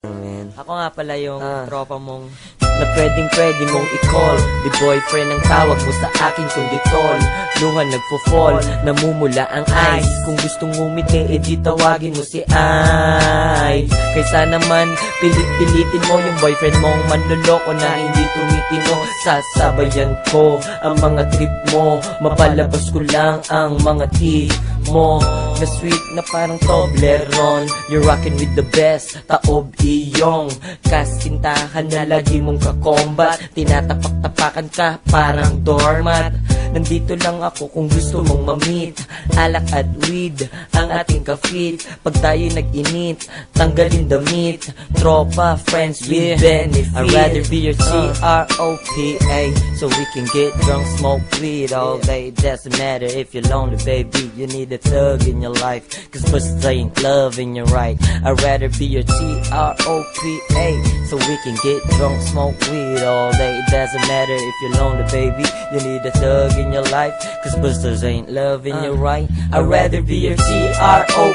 Man. Ako nga pala yung tropa mong na pwede mong i-call. Di boyfriend ang tawag mo sa akin kundi tol. Luha nagpo-fall, namumula ang eyes. Kung gustong ngumiti, edi tawagin mo si Ice. Kaysa naman, pilit-pilitin mo yung boyfriend mong manloloko na hindi tumitino. Sasabayan ko ang mga trip mo, mapalabas ko lang ang mga teeth mo. Na sweet na parang Toblerone. You're rockin' with the best, taob iyong kaskintahan na lagi mong kakombat. Tinatapak-tapakan ka parang doormat. Nandito lang ako kung gusto mong ma-meet. Alak at weed ang ating ka-fit. Pag tayo nag-init, tanggalin damit. Tropa, friends with benefit. I'd rather be your TROPA, so we can get drunk, smoke weed all day. Doesn't matter if you're lonely, baby. You need a thug in your life, cause pussies ain't loving you right. I'd rather be your TROPA, so we can get drunk, smoke weed all day. It doesn't matter if you're lonely, baby. You need a thug in your life, cause pussies ain't loving you right. I'd rather be your TROPA,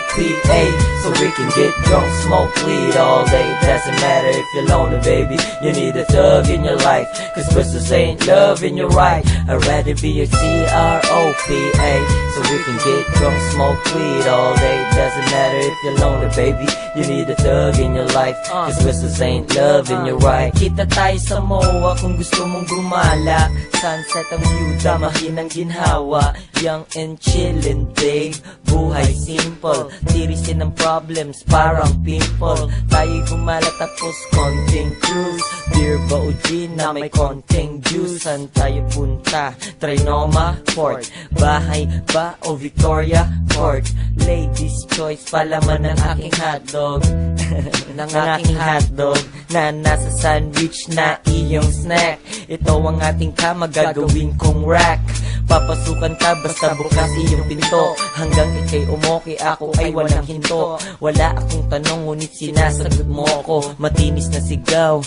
so we can get drunk, smoke weed all day. It doesn't matter if you're lonely, baby. You need a thug in your life, cause pussies ain't loving you right. I'd rather be your TROPA, so we can get drunk, smoke weed all day. It doesn't matter if you're lonely, baby. You need a thug in your life, cause pussies ain't loving you right. Kita tayo sa MOA kung gusto mong gumala. Sunset ang byuda, mahinang ginhawa. Young and chillin', babe. Buhay simple, tirisin ang problems parang pimple. Tayo'y gumala tapos konting cruise. Beer ba o gin na may konting juice? Saan tayo punta? Trinoma Fort, bahay ba o Victoria Court? Ladies choice, palaman ng aking hotdog. Ng aking hotdog na nasa sandwich na iyong snack. Ito ang ating kama, gagawin kong rack. Papasukan ka basta bukas iyong pinto. Hanggang ikay umoki, ako ay walang hinto. Wala akong tanong ngunit sinasagot mo ako. Matinis na sigaw.